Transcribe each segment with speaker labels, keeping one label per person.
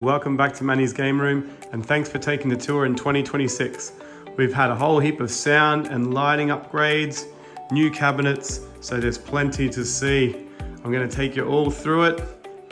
Speaker 1: Welcome back to Manny's Game Room, and thanks for taking the tour in 2026. We've had a whole heap of sound and lighting upgrades, new cabinets, so there's plenty to see. I'm going to take you all through it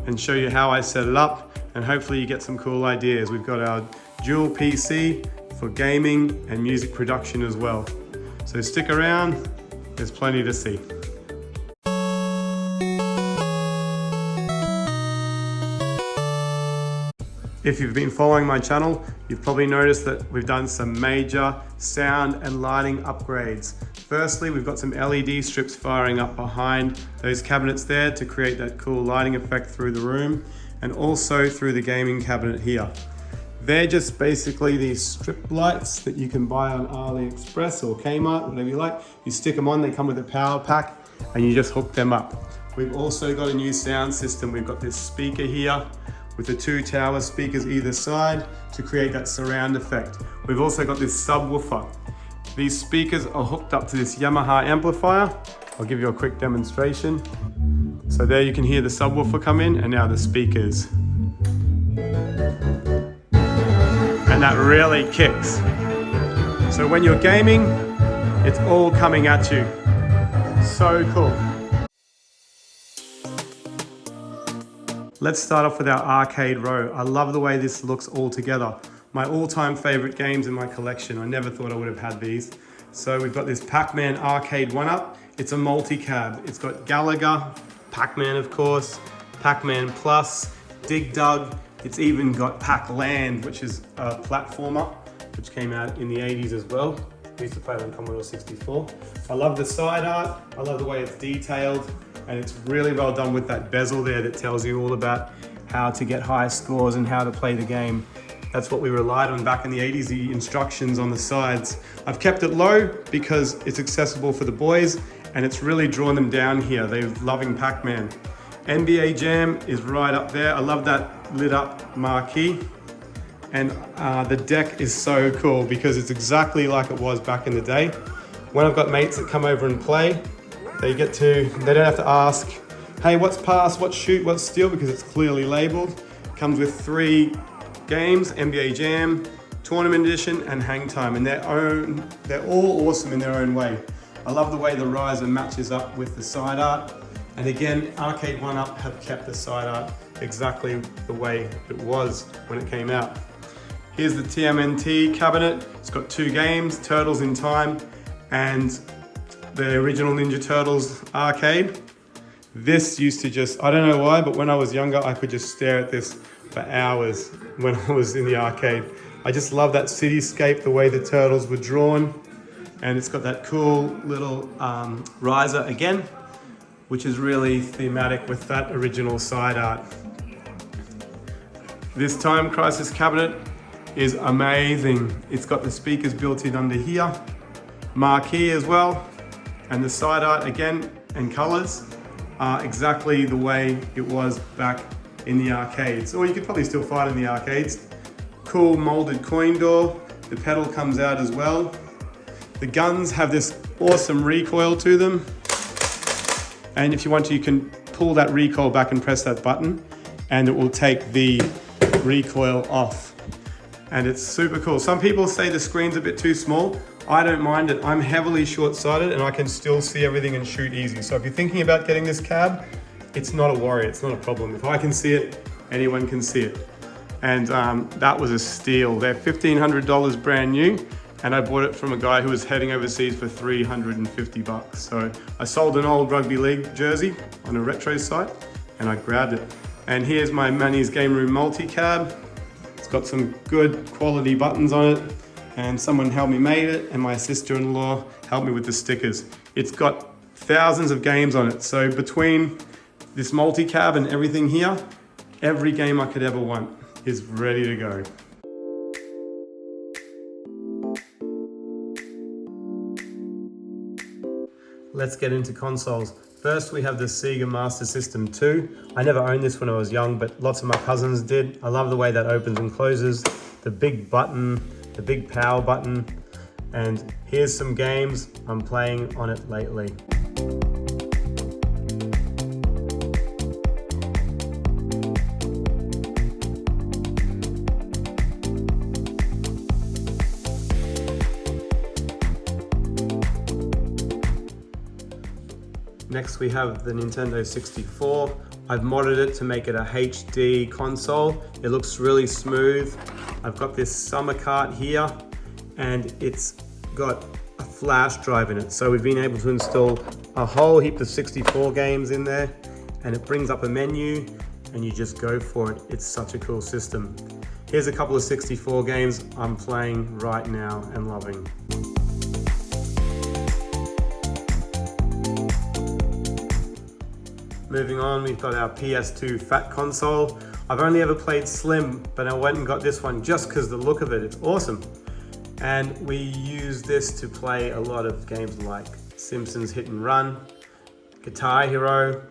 Speaker 1: and show you how I set it up, and hopefully you get some cool ideas. We've got our dual PC for gaming and music production as well. So stick around, there's plenty to see. If you've been following my channel, you've probably noticed that we've done some major sound and lighting upgrades. Firstly, we've got some LED strips firing up behind those cabinets there to create that cool lighting effect through the room and also through the gaming cabinet here. They're just basically these strip lights that you can buy on AliExpress or Kmart, whatever you like. You stick them on, they come with a power pack and you just hook them up. We've also got a new sound system. We've got this speaker here with the two tower speakers either side to create that surround effect. We've also got this subwoofer. These speakers are hooked up to this Yamaha amplifier. I'll give you a quick demonstration. So there you can hear the subwoofer come in and now the speakers. And that really kicks. So when you're gaming, it's all coming at you. So cool. Let's start off with our arcade row. I love the way this looks all together. My all-time favorite games in my collection. I never thought I would have had these. So we've got this Pac-Man arcade 1-up. It's a multi-cab. It's got Gallagher, Pac-Man of course, Pac-Man Plus, Dig Dug. It's even got Pac-Land, which is a platformer, which came out in the 80s as well. We used to play it on Commodore 64. I love the side art. I love the way it's detailed. And it's really well done with that bezel there that tells you all about how to get high scores and how to play the game. That's what we relied on back in the 80s, the instructions on the sides. I've kept it low because it's accessible for the boys and it's really drawn them down here. They're loving Pac-Man. NBA Jam is right up there. I love that lit up marquee. And the deck is so cool because it's exactly like it was back in the day. When I've got mates that come over and play, they don't have to ask, hey, what's pass, what's shoot, what's steal, because it's clearly labeled. Comes with 3 games, NBA Jam, Tournament Edition, and Hang Time, and they're all awesome in their own way. I love the way the riser matches up with the side art. And again, Arcade 1-Up have kept the side art exactly the way it was when it came out. Here's the TMNT cabinet. It's got 2 games, Turtles in Time, and the original Ninja Turtles arcade. This used to just, I don't know why, but when I was younger, I could just stare at this for hours when I was in the arcade. I just love that cityscape, the way the turtles were drawn. And it's got that cool little riser again, which is really thematic with that original side art. This Time Crisis cabinet is amazing. It's got the speakers built in under here, marquee as well. And the side art again and colors are exactly the way it was back in the arcades. Or you could probably still find in the arcades. Cool molded coin door. The pedal comes out as well. The guns have this awesome recoil to them. And if you want to, you can pull that recoil back and press that button and it will take the recoil off. And it's super cool. Some people say the screen's a bit too small. I don't mind it. I'm heavily short-sighted and I can still see everything and shoot easy. So if you're thinking about getting this cab, it's not a worry, it's not a problem. If I can see it, anyone can see it. And that was a steal. They're $1,500 brand new, and I bought it from a guy who was heading overseas for 350 bucks. So I sold an old rugby league jersey on a retro site and I grabbed it. And here's my Manny's Game Room multi-cab. It's got some good quality buttons on it. And someone helped me make it, and my sister-in-law helped me with the stickers. It's got thousands of games on it. So between this multi-cab and everything here, every game I could ever want is ready to go. Let's get into consoles. First, we have the Sega Master System 2. I never owned this when I was young, but lots of my cousins did. I love the way that opens and closes, the big button, the big power button, and here's some games I'm playing on it lately. Next we have the Nintendo 64. I've modded it to make it a HD console. It looks really smooth. I've got this summer cart here and it's got a flash drive in it. So we've been able to install a whole heap of 64 games in there, and it brings up a menu and you just go for it. It's such a cool system. Here's a couple of 64 games I'm playing right now and loving. Moving on, we've got our PS2 fat console. I've only ever played Slim, but I went and got this one just because the look of it, it's awesome. And we use this to play a lot of games like Simpsons Hit and Run, Guitar Hero,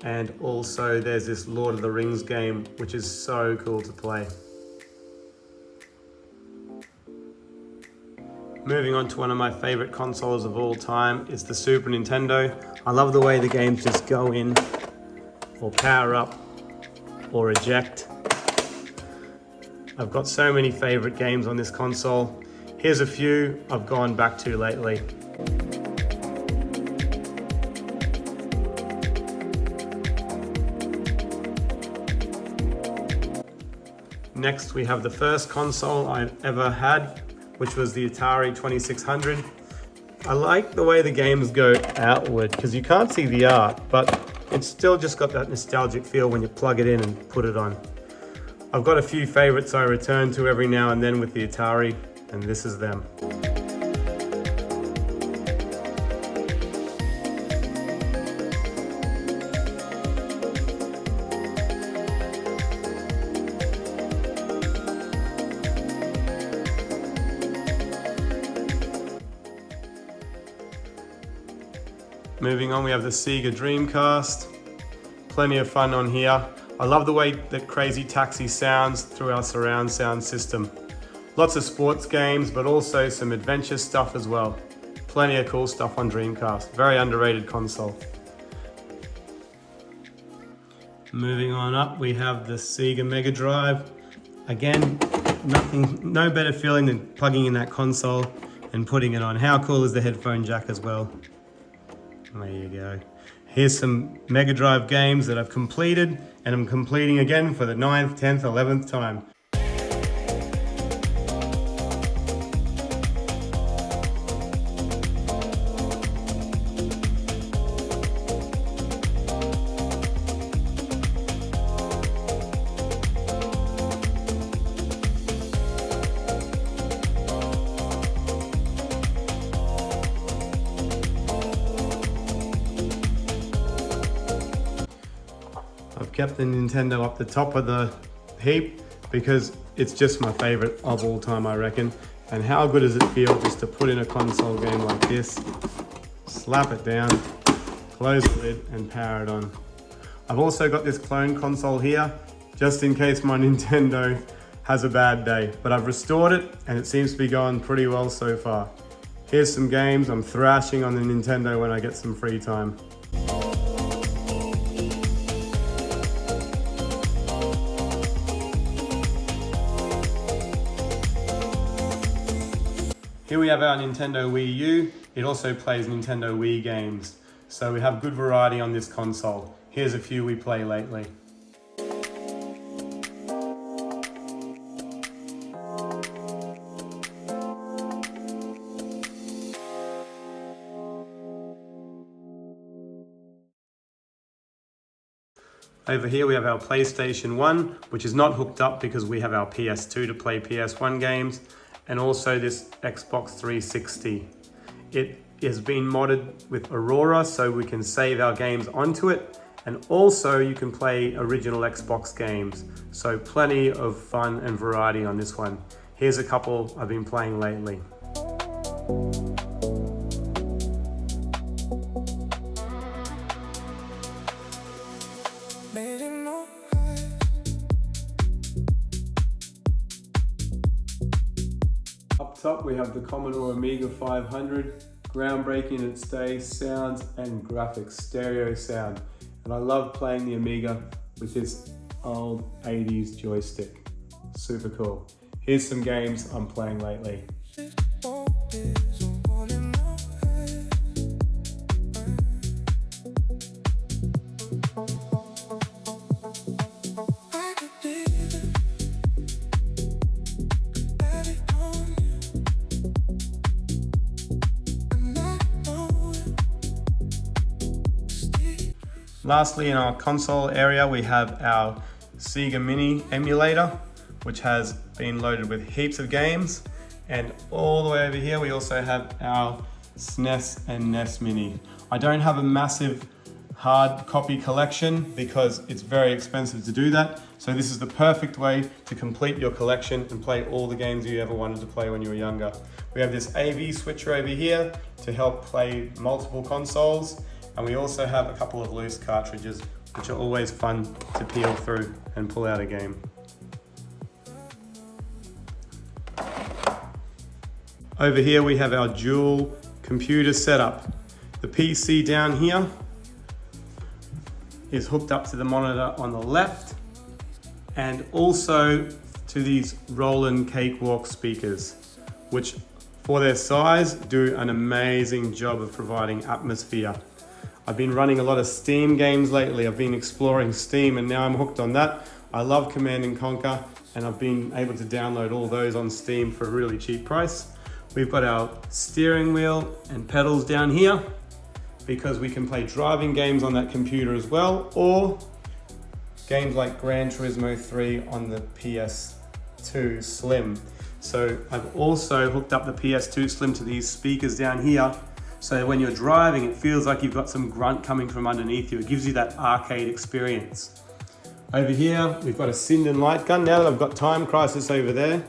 Speaker 1: and also there's this Lord of the Rings game, which is so cool to play. Moving on to one of my favorite consoles of all time, it's the Super Nintendo. I love the way the games just go in, or power up, or eject. I've got so many favorite games on this console. Here's a few I've gone back to lately. Next, we have the first console I've ever had, which was the Atari 2600. I like the way the games go outward because you can't see the art, but it's still just got that nostalgic feel when you plug it in and put it on. I've got a few favorites I return to every now and then with the Atari, and this is them. Moving on, we have the Sega Dreamcast. Plenty of fun on here. I love the way that Crazy Taxi sounds through our surround sound system. Lots of sports games, but also some adventure stuff as well. Plenty of cool stuff on Dreamcast. Very underrated console. Moving on up, we have the Sega Mega Drive. Again, no better feeling than plugging in that console and putting it on. How cool is the headphone jack as well? There you go. Here's some Mega Drive games that I've completed, and I'm completing again for the 9th, 10th, 11th time. I've kept the Nintendo up the top of the heap because it's just my favorite of all time, I reckon. And how good does it feel just to put in a console game like this, slap it down, close the lid and power it on. I've also got this clone console here, just in case my Nintendo has a bad day. But I've restored it and it seems to be going pretty well so far. Here's some games I'm thrashing on the Nintendo when I get some free time. Here we have our Nintendo Wii U. It also plays Nintendo Wii games. So we have good variety on this console. Here's a few we play lately. Over here we have our PlayStation 1, which is not hooked up because we have our PS2 to play PS1 games, and also this Xbox 360. It has been modded with Aurora so we can save our games onto it, and also you can play original Xbox games. So plenty of fun and variety on this one. Here's a couple I've been playing lately. Up top we have the Commodore Amiga 500, groundbreaking in its day, sounds and graphics, stereo sound. And I love playing the Amiga with this old 80s joystick. Super cool. Here's some games I'm playing lately. Lastly, in our console area, we have our Sega Mini emulator, which has been loaded with heaps of games. And all the way over here, we also have our SNES and NES Mini. I don't have a massive hard copy collection because it's very expensive to do that. So this is the perfect way to complete your collection and play all the games you ever wanted to play when you were younger. We have this AV switcher over here to help play multiple consoles. And we also have a couple of loose cartridges, which are always fun to peel through and pull out a game. Over here we have our dual computer setup. The PC down here is hooked up to the monitor on the left and also to these Roland Cakewalk speakers, which for their size do an amazing job of providing atmosphere. I've been running a lot of Steam games lately. I've been exploring Steam and now I'm hooked on that. I love Command & Conquer and I've been able to download all those on Steam for a really cheap price. We've got our steering wheel and pedals down here because we can play driving games on that computer as well, or games like Gran Turismo 3 on the PS2 Slim. So I've also hooked up the PS2 Slim to these speakers down here, so when you're driving, it feels like you've got some grunt coming from underneath you. It gives you that arcade experience. Over here, we've got a Sinden light gun. Now that I've got Time Crisis over there,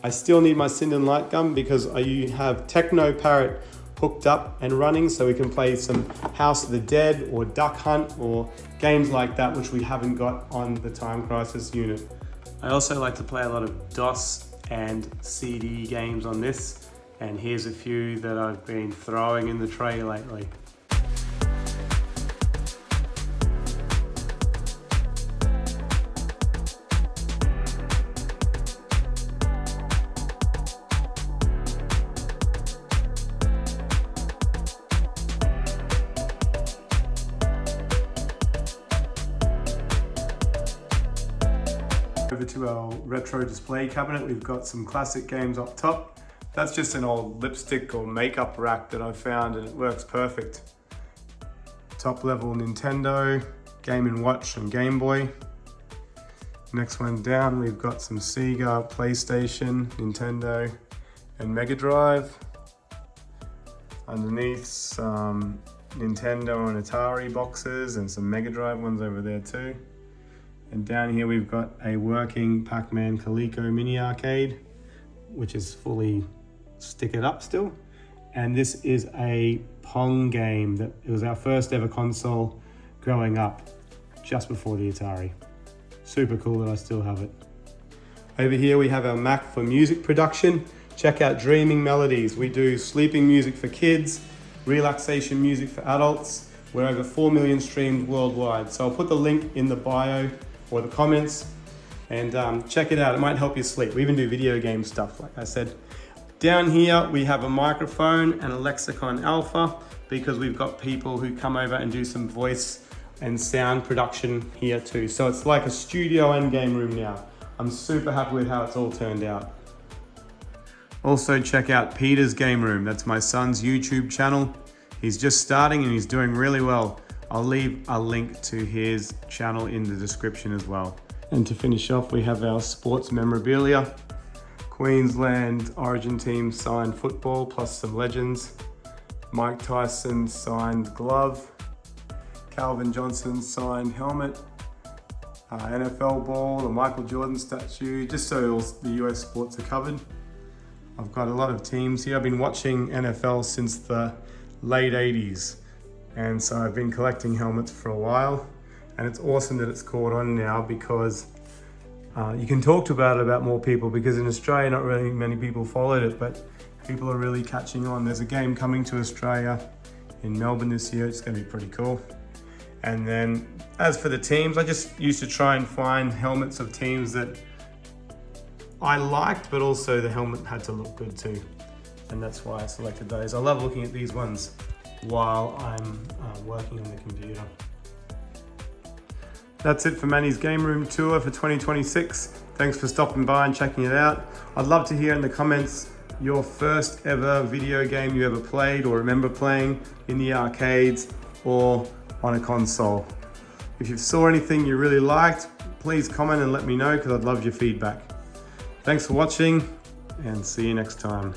Speaker 1: I still need my Sinden light gun because I have Techno Parrot hooked up and running so we can play some House of the Dead or Duck Hunt or games like that, which we haven't got on the Time Crisis unit. I also like to play a lot of DOS and CD games on this, and here's a few that I've been throwing in the tray lately. Over to our retro display cabinet, we've got some classic games up top. That's just an old lipstick or makeup rack that I found and it works perfect. Top level Nintendo, Game & Watch and Game Boy. Next one down, we've got some Sega, PlayStation, Nintendo and Mega Drive. Underneath some Nintendo and Atari boxes and some Mega Drive ones over there too. And down here we've got a working Pac-Man Coleco mini arcade, which is fully stickered up still. And this is a Pong game that it was our first ever console growing up, just before the Atari. Super cool that I still have it. Over here we have our Mac for music production. Check out Dreaming Melodies. We do sleeping music for kids, relaxation music for adults. We're over 4 million streams worldwide. So I'll put the link in the bio or the comments and check it out. It might help you sleep. We even do video game stuff, like I said. Down here, we have a microphone and a Lexicon Alpha because we've got people who come over and do some voice and sound production here too. So it's like a studio and game room now. I'm super happy with how it's all turned out. Also check out Peter's Game Room. That's my son's YouTube channel. He's just starting and he's doing really well. I'll leave a link to his channel in the description as well. And to finish off, we have our sports memorabilia. Queensland Origin team signed football plus some legends. Mike Tyson signed glove. Calvin Johnson signed helmet. NFL ball, the Michael Jordan statue, just so all the US sports are covered. I've got a lot of teams here. I've been watching NFL since the late 80s. And so I've been collecting helmets for a while, and it's awesome that it's caught on now because you can talk about more people, because in Australia not really many people followed it, but people are really catching on. There's a game coming to Australia in Melbourne this year. It's going to be pretty cool. And then as for the teams, I just used to try and find helmets of teams that I liked, but also the helmet had to look good too. And that's why I selected those. I love looking at these ones while I'm working on the computer. That's it for Manny's Game Room Tour for 2026. Thanks for stopping by and checking it out. I'd love to hear in the comments your first ever video game you ever played or remember playing in the arcades or on a console. If you saw anything you really liked, please comment and let me know because I'd love your feedback. Thanks for watching and see you next time.